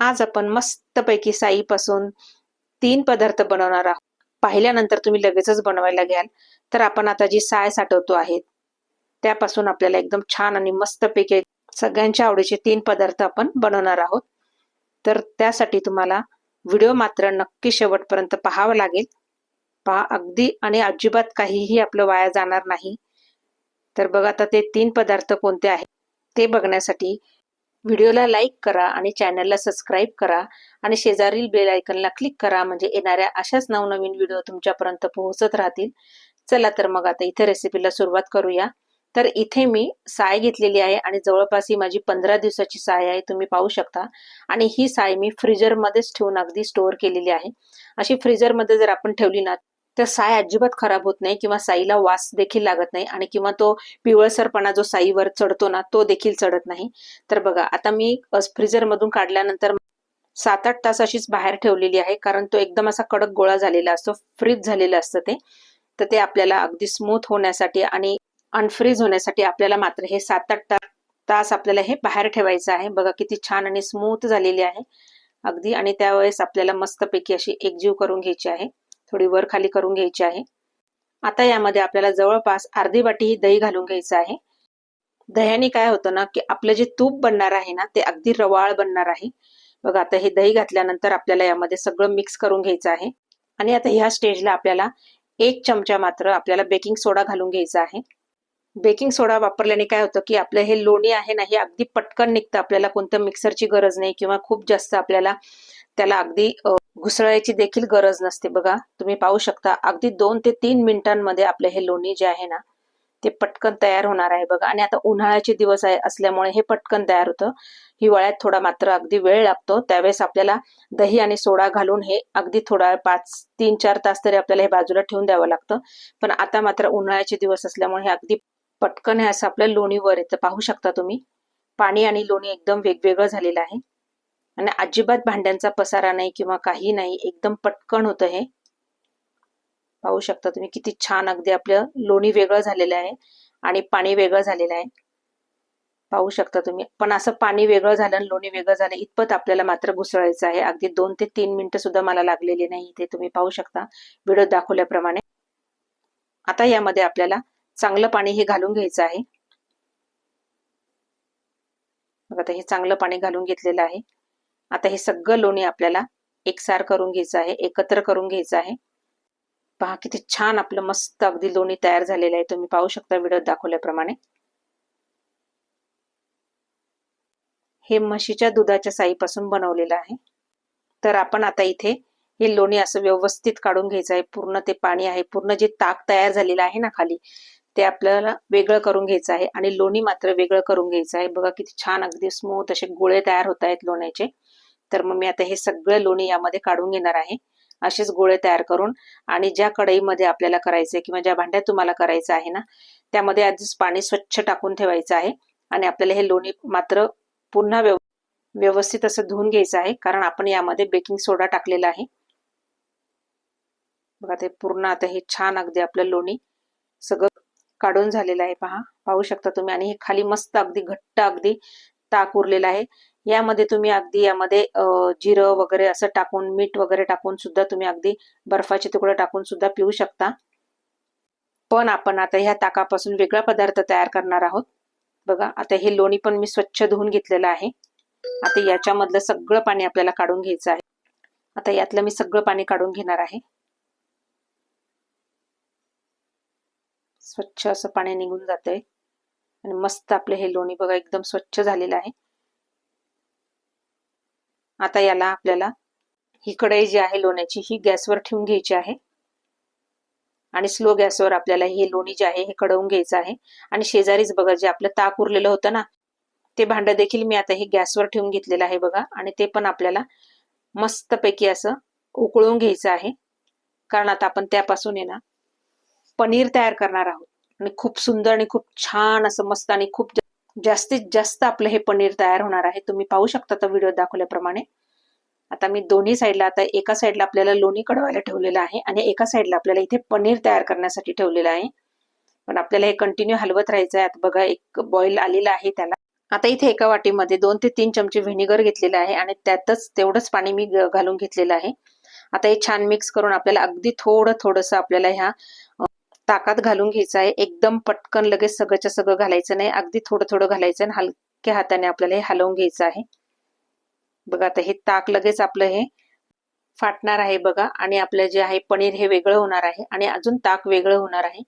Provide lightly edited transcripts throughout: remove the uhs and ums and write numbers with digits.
आज आपण मस्तपैकी साईपासून 3 पदार्थ बनवणार आहोत. पाहिल्यानंतर तुम्ही लगेचच बनवायला घ्याल. तर आपण आता जी साय साठवतो आहे, त्यापासून आपल्याला एकदम छान आणि मस्तपैकी सगळ्यांच्या आवडीचे 3 पदार्थ आपण बनवणार आहोत. तर त्यासाठी तुम्हाला व्हिडिओ मात्र नक्की शेवटपर्यंत पाहावा लागेल. पहा, अगदी आणि अजिबात काहीही आपलं वाया जाणार नाही. तर बघा आता ते 3 पदार्थ कोणते आहेत ते बघण्यासाठी व्हिडिओला लाईक करा आणि चॅनलला सबस्क्राईब करा आणि शेजारील बेल आयकॉनला क्लिक करा, म्हणजे येणाऱ्या अशाच नवनवीन व्हिडिओ तुमच्यापर्यंत पोहोचत राहतील. चला तर मग आता इथे रेसिपीला सुरुवात करूया. तर इथे मी साय घेतलेली आहे आणि जवळपास ही माझी 15 दिवसाची साय आहे, तुम्ही पाहू शकता. आणि ही साय मी फ्रीजरमध्येच ठेवून अगदी स्टोअर केलेली आहे. अशी फ्रीजरमध्ये जर आपण ठेवली ना, तर साय अजिबात खराब होत नाही किंवा साईला वास देखील लागत नाही आणि किंवा तो पिवळसरपणा जो साईवर चढतो ना, तो देखील चढत नाही. तर बघा आता मी फ्रीजर मधून काढल्यानंतर 7-8 तास अशीच बाहेर ठेवलेली आहे, कारण तो एकदम असा कडक गोळा झालेला असतो, फ्रीज झालेलं असतं ते. तर ते आपल्याला अगदी स्मूथ होण्यासाठी आणि अनफ्रीज होण्यासाठी आपल्याला मात्र हे 7-8 तास आपल्याला हे बाहेर ठेवायचं आहे. बघा किती छान आणि स्मूथ झालेली आहे अगदी. आणि त्यावेळेस आपल्याला मस्तपैकी अशी एकजीव करून घ्यायची आहे, थोडी वर खाली करून घ्यायची आहे. आता यामध्ये आपल्याला जवळपास अर्धी वाटी ही दही घालून घ्यायचं आहे. दह्याने काय होतं ना, की आपलं जे तूप बनणार आहे ना, ते अगदी रवाळ बनणार आहे. बघा आता हे दही घातल्यानंतर आपल्याला यामध्ये सगळं मिक्स करून घ्यायचं आहे. आणि आता ह्या स्टेजला आपल्याला 1 चमचा मात्र आपल्याला बेकिंग सोडा घालून घ्यायचा आहे. बेकिंग सोडा वापरल्याने काय होतं, की आपलं हे लोणी आहे ना, हे अगदी पटकन निघतं. आपल्याला कोणत्या मिक्सरची गरज नाही किंवा खूप जास्त आपल्याला त्याला अगदी घुसळायची देखील गरज नसते. बघा तुम्ही पाहू शकता, अगदी 2 ते 3 मिनिटांमध्ये आपलं हे लोणी जे आहे ना, ते पटकन तयार होणार आहे बघा. आणि आता उन्हाळ्याचे दिवस आहे असल्यामुळे हे पटकन तयार होतं. हिवाळ्यात थोडा मात्र अगदी वेळ लागतो. त्यावेळेस आपल्याला दही आणि सोडा घालून हे अगदी थोडा 3-4 तास तरी आपल्याला हे बाजूला ठेवून द्यावं लागतं. पण आता मात्र उन्हाळ्याचे दिवस असल्यामुळे हे अगदी पटकन हे असं आपलं लोणी वर येतं. पाहू शकता तुम्ही, पाणी आणि लोणी एकदम वेगवेगळं झालेलं आहे आणि अजिबात भांड्यांचा पसारा नाही किंवा काही नाही, एकदम पटकन होतं हे. पाहू शकता तुम्ही किती छान अगदी आपलं लोणी वेगळं झालेलं आहे आणि पाणी वेगळं झालेलं आहे. पाहू शकता तुम्ही. पण असं पाणी वेगळं झालं आणि लोणी वेगळं झालं इतपत आपल्याला मात्र घुसळायचं आहे. अगदी 2 ते 3 मिनिटं सुद्धा मला लागलेली नाही इथे, तुम्ही पाहू शकता व्हिडिओ दाखवल्याप्रमाणे. आता यामध्ये आपल्याला चांगलं पाणी हे घालून घ्यायचं आहे. बघा आता हे चांगलं पाणी घालून घेतलेलं आहे. आता हे सगळं लोणी आपल्याला एकसार करून घ्यायचं आहे, एकत्र करून घ्यायचं आहे. पहा किती छान आपलं मस्त अगदी लोणी तयार झालेलं आहे, तुम्ही पाहू शकता व्हिडिओत दाखवल्याप्रमाणे. हे म्हशीच्या दुधाच्या साईपासून बनवलेलं आहे. तर आपण आता इथे हे लोणी असं व्यवस्थित काढून घ्यायचं आहे. पूर्ण ते पाणी आहे, पूर्ण जे ताक तयार झालेलं आहे ना खाली, ते आपल्याला वेगळं करून घ्यायचं आहे आणि लोणी मात्र वेगळं करून घ्यायचं आहे. बघा किती छान अगदी स्मूथ असे गोळे तयार होत आहेत लोण्याचे. तर मग मी आता हे सगळं लोणी यामध्ये काढून घेणार आहे, असेच गोळे तयार करून. आणि ज्या कढईमध्ये आपल्याला करायचंय किंवा ज्या भांड्यात तुम्हाला करायचं आहे ना, त्यामध्ये आधीच पाणी स्वच्छ टाकून ठेवायचं आहे. आणि आपल्याला हे लोणी मात्र पुन्हा व्यवस्थित असं धुवून घ्यायचं आहे, कारण आपण यामध्ये बेकिंग सोडा टाकलेला आहे. बघा ते पूर्ण आता हे छान अगदी आपलं लोणी सगळं काढून झालेलं आहे. पाहू शकता तुम्ही. आणि हे खाली मस्त अगदी घट्ट अगदी ताक उरलेलं आहे. यामध्ये तुम्ही अगदी यामध्ये जिरं वगैरे असं टाकून, मीठ वगैरे टाकून सुद्धा तुम्ही अगदी बर्फाचे तुकडे टाकून सुद्धा पिऊ शकता. पण आपण आता ह्या ताकापासून वेगळा पदार्थ तयार करणार आहोत. बघा आता हे लोणी पण मी स्वच्छ धुवून घेतलेलं आहे. आता याच्यामधलं सगळं पाणी आपल्याला काढून घ्यायचं आहे. आता यातलं मी सगळं पाणी काढून घेणार आहे. स्वच्छ असं पाणी निघून जातंय आणि मस्त आपलं हे लोणी बघा एकदम स्वच्छ झालेलं आहे. आता याला आपल्याला ही कढई जी आहे लोण्याची, ही गॅसवर ठेवून घ्यायची आहे आणि स्लो गॅसवर आपल्याला हे लोणी जे आहे हे कढवून घ्यायचं आहे. आणि शेजारीच बघा जे आपलं ताक उरलेलं होतं ना, ते भांडं देखील मी आता हे गॅसवर ठेवून घेतलेलं आहे बघा. आणि ते पण आपल्याला मस्तपैकी असं उकळून घ्यायचं आहे, कारण आता आपण त्यापासून आहे ना पनीर तयार करणार आहोत. आणि खूप सुंदर आणि खूप छान असं मस्त आणि खूप जास्तीत जास्त आपलं हे पनीर तयार होणार आहे. तुम्ही पाहू शकता तर व्हिडिओ दाखवल्याप्रमाणे. आता मी दोन्ही साईडला, आता एका साईडला आपल्याला लोणी कडवायला ठेवलेलं आहे आणि एका साईडला आपल्याला इथे पनीर तयार करण्यासाठी ठेवलेलं आहे. पण आपल्याला हे कंटिन्यू हलवत राहायचं आहे. आता बघा एक बॉईल आलेला आहे त्याला. आता इथे एका वाटीमध्ये 2 ते 3 चमचे व्हिनेगर घेतलेलं आहे आणि त्यातच तेवढंच पाणी मी घालून घेतलेलं आहे. आता हे छान मिक्स करून आपल्याला अगदी थोडंसं आपल्याला ह्या ताकात घालून घ्यायचं आहे. एकदम पटकन लगेच सगळंच्या सगळं घालायचं नाही, अगदी थोडं घालायचं आणि हलक्या हाताने आपल्याला हे हलवून घ्यायचं आहे. बघा आता हे ताक लगेच आपलं हे फाटणार आहे बघा आणि आपलं जे आहे पनीर हे वेगळं होणार आहे आणि अजून ताक वेगळं होणार आहे.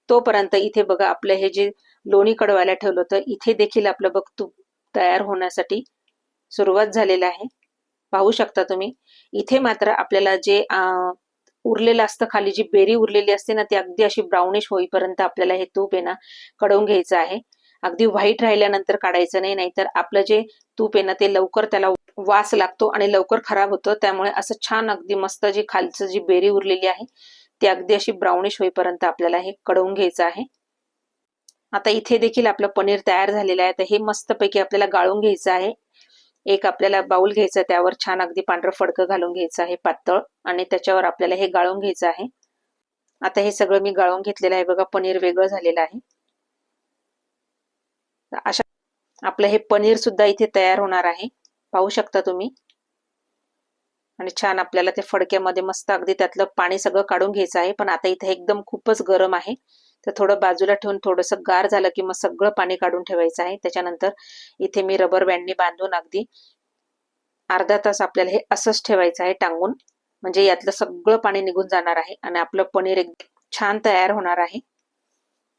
तोपर्यंत इथे बघा आपलं हे जे लोणी कडवायला ठेवलं होतं इथे देखील आपलं बघ तूप तयार होण्यासाठी सुरुवात झालेलं आहे. पाहू शकता तुम्ही. इथे मात्र आपल्याला जे उरलेलं असतं खाली जी बेरी उरलेली असते ना ती अगदी अशी ब्राउनिश होईपर्यंत आपल्याला हे तूप आहे ना कडवून घ्यायचं आहे. अगदी व्हाईट राहिल्यानंतर काढायचं नाही, नाहीतर आपलं जे तूप आहे ना ते लवकर त्याला वास लागतो आणि लवकर खराब होतं. त्यामुळे असं छान अगदी मस्त जी खालचं जी बेरी उरलेली आहे ती अगदी अशी ब्राउनिश होईपर्यंत आपल्याला हे कडवून घ्यायचं आहे. आता इथे देखील आपलं पनीर तयार झालेलं आहे. तर हे मस्तपैकी आपल्याला गाळून घ्यायचं आहे. एक आपल्याला बाउल घ्यायचं, त्यावर छान अगदी पांढरं फडकं घालून घ्यायचं आहे पातळ आणि त्याच्यावर आपल्याला हे गाळून घ्यायचं आहे. आता हे सगळं मी गाळून घेतलेलं आहे बघा, पनीर वेगळं झालेलं आहे. अशा आपलं हे पनीर सुद्धा इथे तयार होणार आहे, पाहू शकता तुम्ही. आणि छान आपल्याला ते फडक्यामध्ये मस्त अगदी त्यातलं पाणी सगळं काढून घ्यायचं आहे. पण आता इथे एकदम खूपच गरम आहे, तर थोडं बाजूला ठेवून थोडंसं गार झालं की मग सगळं पाणी काढून ठेवायचं आहे. त्याच्यानंतर इथे मी रबर बँडनी बांधून अगदी अर्धा तास आपल्याला हे असंच ठेवायचं आहे टांगून, म्हणजे यातलं सगळं पाणी निघून जाणार आहे आणि आपलं पनीर एकदम छान तयार होणार आहे.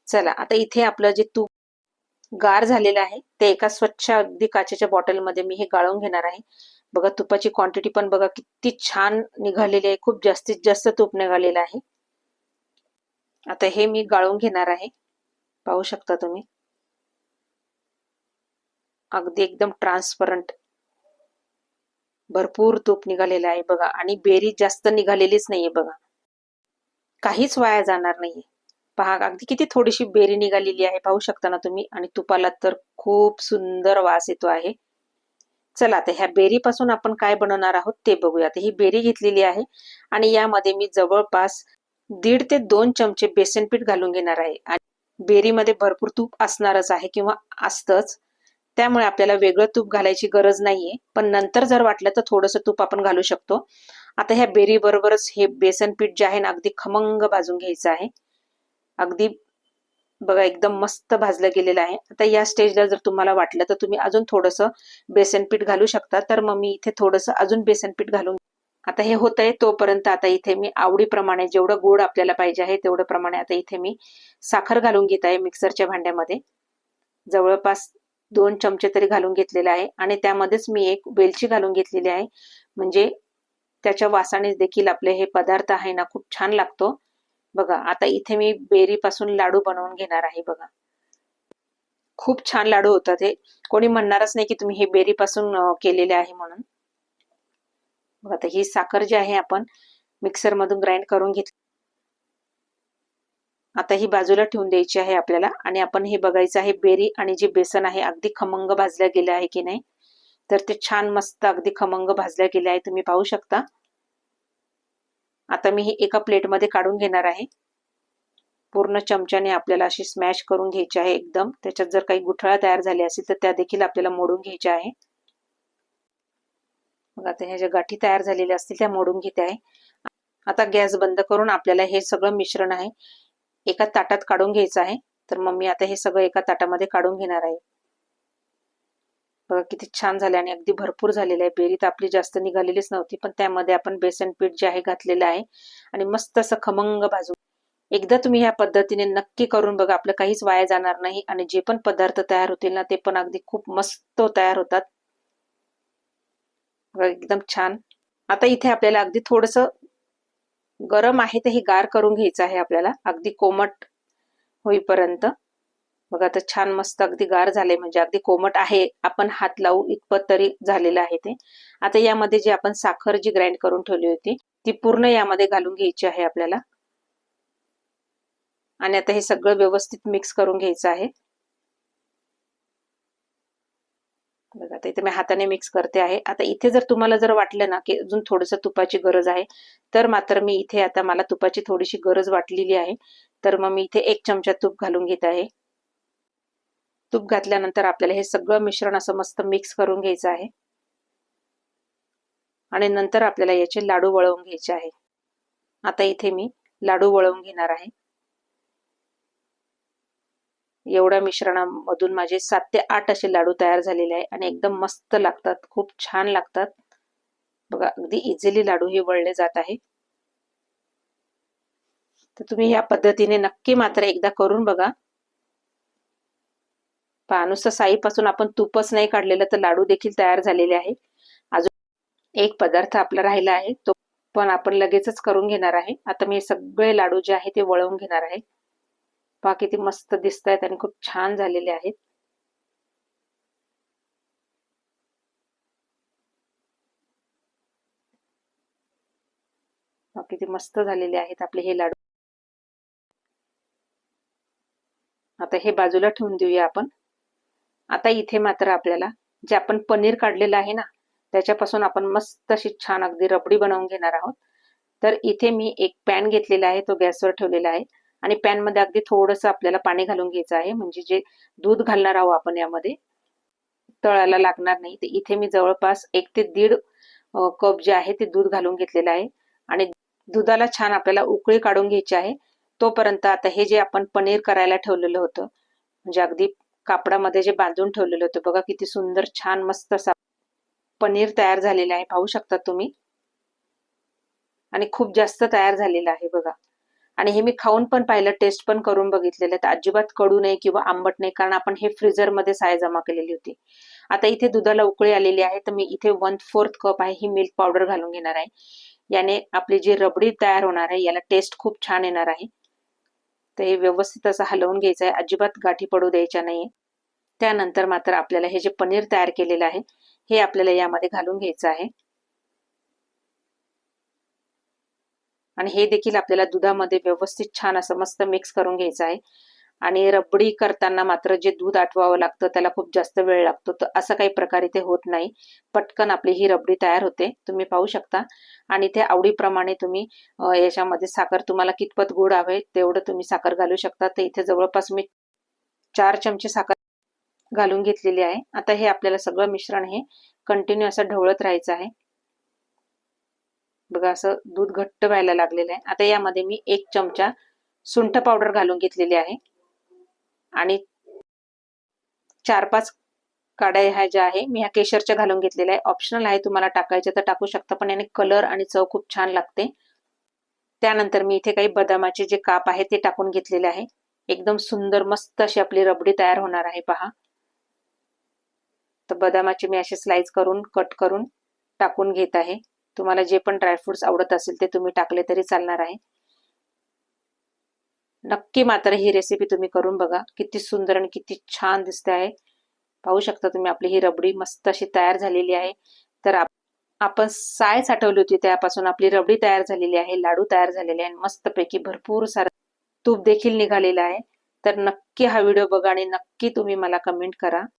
चला आता इथे आपलं जे तूप गार झालेलं आहे ते एका स्वच्छ अगदी काचेच्या बॉटलमध्ये मी हे गाळून घेणार आहे. बघा तुपाची क्वांटिटी पण बघा किती छान निघालेली आहे, खूप जास्तीत जास्त तूप निघालेलं आहे. आता हे मी गाळून घेणार आहे, पाहू शकता तुम्ही. अगदी एकदम ट्रान्सपरंट भरपूर तूप निघालेलं आहे बघा आणि बेरी जास्त निघालेलीच नाहीये बघा, काहीच वाया जाणार नाहीये. पहा अगदी किती थोडीशी बेरी निघालेली आहे, पाहू शकता ना तुम्ही. आणि तुपाला तर खूप सुंदर वास येतो आहे. चला आता ह्या बेरी पासून आपण काय बनवणार आहोत ते बघूया. ही बेरी घेतलेली आहे आणि यामध्ये मी जवळपास 1.5 ते 2 चमचे बेसन पीठ घालून घेणार आहे. आणि बेरीमध्ये भरपूर तूप असणारच आहे किंवा असतंच, त्यामुळे आपल्याला वेगळं तूप घालायची गरज नाहीये. पण नंतर जर वाटलं तर थोडंसं तूप आपण घालू शकतो. आता ह्या बेरी बरोबरच हे बेसन पीठ जे आहे ना अगदी खमंग भाजून घ्यायचं आहे. अगदी बघा एकदम मस्त भाजलं गेलेलं आहे. आता या स्टेजला जर तुम्हाला वाटलं तर तुम्ही अजून थोडंसं बेसन पीठ घालू शकता. तर मग मी इथे थोडंसं अजून बेसन पीठ घालून आता हे होतंय तोपर्यंत आता इथे मी आवडीप्रमाणे जेवढं गोड आपल्याला पाहिजे आहे तेवढं प्रमाणे आता इथे मी साखर घालून घेत आहे मिक्सरच्या भांड्यामध्ये. जवळपास 2 चमचे तरी घालून घेतलेले आहे आणि त्यामध्येच मी एक वेलची घालून घेतलेली आहे, म्हणजे त्याच्या वासाने देखील आपले हे पदार्थ आहे ना खूप छान लागतो. बघा आता इथे मी बेरी पासून लाडू बनवून घेणार आहे बघा. खूप छान लाडू होतात हे, कोणी म्हणणारच नाही की तुम्ही हे बेरी पासून केलेले आहे म्हणून. बघा आता ही साखर जी आहे आपण मिक्सर मधून ग्राइंड करून घेतली. आता ही बाजूला ठेवून द्यायची आहे आपल्याला आणि आपण हे बघायचं आहे बेरी आणि जे बेसन आहे अगदी खमंग भाजल्या गेले आहे की नाही. तर ते छान मस्त अगदी खमंग भाजल्या गेले आहे, तुम्ही पाहू शकता. आता मी ही एका प्लेटमध्ये काढून घेणार आहे. पूर्ण चमच्याने आपल्याला अशी स्मॅश करून घ्यायची आहे एकदम. त्याच्यात जर काही गुठळ्या तयार झाल्या असतील तर त्या देखील आपल्याला मोडून घ्यायच्या आहे. मग आता ह्या ज्या गाठी तयार झालेल्या असतील त्या मोडून घेते आहे. आता गॅस बंद करून आपल्याला हे सगळं मिश्रण आहे एका ताटात काढून घ्यायचं आहे. तर मग मी आता हे सगळं एका ताटामध्ये काढून घेणार आहे. बघा किती छान झाले आणि अगदी भरपूर झालेलं आहे. बेरी तर आपली जास्त निघालेलीच नव्हती, पण त्यामध्ये आपण बेसन पीठ जे आहे घातलेलं आहे आणि मस्त असं खमंग भाजून. एकदा तुम्ही ह्या पद्धतीने नक्की करून बघा, आपलं काहीच वाया जाणार नाही आणि जे पण पदार्थ तयार होतील ना ते पण अगदी खूप मस्त तयार होतात. एकदम छान. आता इथे आपल्याला अगदी थोडंसं गरम आहे ते हे गार करून घ्यायचं आहे आपल्याला अगदी कोमट होईपर्यंत. बघा आता छान मस्त अगदी गार झाले, म्हणजे अगदी कोमट आहे, आपण हात लावू इतपत तरी झालेलं आहे ते. आता यामध्ये जी आपण साखर जी ग्राइंड करून ठेवली होती ती पूर्ण यामध्ये घालून घ्यायची आहे आपल्याला आणि आता हे सगळं व्यवस्थित मिक्स करून घ्यायचं आहे. बघा आता इथे मी हाताने मिक्स करते आहे. आता इथे जर तुम्हाला जर वाटलं ना की अजून थोडंसं तुपाची गरज आहे तर मात्र मी इथे आता मला तुपाची थोडीशी गरज वाटलेली आहे, तर मग मी इथे 1 चमचा तूप घालून घेत आहे. तूप घातल्यानंतर आपल्याला हे सगळं मिश्रण असं मस्त मिक्स करून घ्यायचं आहे आणि नंतर आपल्याला याचे लाडू वळवून घ्यायचे आहे. आता इथे मी लाडू वळवून घेणार आहे. एवढ्या मिश्रणामधून माझे 7 ते 8 असे लाडू तयार झालेले आहे आणि एकदम मस्त लागतात, खूप छान लागतात. बघा अगदी इझिली लाडू हे वळले जात आहे. तर तुम्ही या पद्धतीने नक्की मात्र एकदा करून बघा. पहा नुसतं साईपासून आपण तूपच नाही काढलेलं तर लाडू देखील तयार झालेले आहे. अजून एक पदार्थ आपला राहिला आहे तो पण आपण लगेचच करून घेणार आहे. आता मी सगळे लाडू जे आहे ते वळवून घेणार आहे. पहा किती मस्त दिसत आहेत आणि खूप छान झालेले आहेत. किती मस्त झालेले आहेत आपले हे लाडू. आता हे बाजूला ठेवून देऊया आपण. आता इथे मात्र आपल्याला जे आपण पनीर काढलेलं आहे ना त्याच्यापासून आपण मस्त अशी छान अगदी रबडी बनवून घेणार आहोत. तर इथे मी एक पॅन घेतलेला आहे, तो गॅसवर ठेवलेला आहे आणि पॅन मध्ये अगदी थोडंसं आपल्याला पाणी घालून घ्यायचं आहे, म्हणजे जे दूध घालणार आहोत आपण यामध्ये तळाला लागणार नाही. तर इथे मी जवळपास 1 ते 1.5 कप जे आहे ते दूध घालून घेतलेलं आहे आणि दुधाला छान आपल्याला उकळी काढून घ्यायची आहे. तोपर्यंत आता हे जे आपण पनीर करायला ठेवलेलं होतं म्हणजे अगदी कापडामध्ये जे बांधून ठेवलेलं होतं बघा किती सुंदर छान मस्त असा पनीर तयार झालेला आहे, पाहू शकता तुम्ही. आणि खूप जास्त तयार झालेलं आहे बघा. आणि हे मी खाऊन पण पाहिलं, टेस्ट पण करून बघितलेलं, तर अजिबात कडू नाही किंवा आंबट नाही, कारण आपण हे फ्रीजर मध्ये साय जमा केलेली होती. आता इथे दुधाला उकळी आलेली आहे तर मी इथे 1/4 कप आहे ही मिल्क पावडर घालून घेणार आहे. याने आपली जी रबडी तयार होणार आहे याला टेस्ट खूप छान येणार आहे. तर हे व्यवस्थित असं हलवून घ्यायचं आहे, अजिबात गाठी पडू द्यायच्या नाही. त्यानंतर मात्र आपल्याला हे जे पनीर तयार केलेलं आहे हे आपल्याला यामध्ये घालून घ्यायचं आहे आणि हे देखील आपल्याला दुधामध्ये व्यवस्थित छान असं मस्त मिक्स करून घ्यायचं आहे. आणि रबडी करताना मात्र जे दूध आटवावं लागतं त्याला खूप जास्त वेळ लागतो, तर असं काही प्रकार इथे होत नाही. पटकन आपली ही रबडी तयार होते, तुम्ही पाहू शकता. आणि ते आवडीप्रमाणे तुम्ही याच्यामध्ये साखर तुम्हाला कितपत गोड हवे तेवढं तुम्ही साखर घालू शकता. तर इथे जवळपास मी 4 चमचे साखर घालून घेतलेली आहे. आता हे आपल्याला सगळं मिश्रण हे कंटिन्यू असं ढवळत राहायचं आहे. बघा असं दूध घट्ट व्हायला लागलेलं आहे. आता यामध्ये मी 1 चमचा सुंठ पावडर घालून घेतलेली आहे आणि 4-5 काड्या ह्या ज्या आहे मी ह्या केशरच्या घालून घेतलेल्या आहे. ऑप्शनल आहे, तुम्हाला टाकायचे तर टाकू शकता, पण याने कलर आणि चव खूप छान लागते. त्यानंतर मी इथे काही बदामाचे जे काप आहे ते टाकून घेतलेले आहे. एकदम सुंदर मस्त अशी आपली रबडी तयार होणार आहे पहा. तर बदामाचे मी असे स्लाइस करून कट करून टाकून घेत आहे. तुम्हाला जे पण ड्रायफ्रुट्स आवडत असेल ते तुम्ही टाकले तरी चालणार आहे. नक्की मात्र ही रेसिपी तुम्ही करून बघा, किती सुंदर आणि किती छान दिसते आहे. पाहू शकता तुम्ही आपली ही रबडी मस्त अशी तयार झालेली आहे. तर आपण साय साठवली होती त्यापासून आपली रबडी तयार झालेली आहे, लाडू तयार झालेले आहे, मस्तपैकी भरपूर सारं तूप देखील निघालेलं आहे. तर नक्की हा व्हिडिओ बघा आणि नक्की तुम्ही मला कमेंट करा.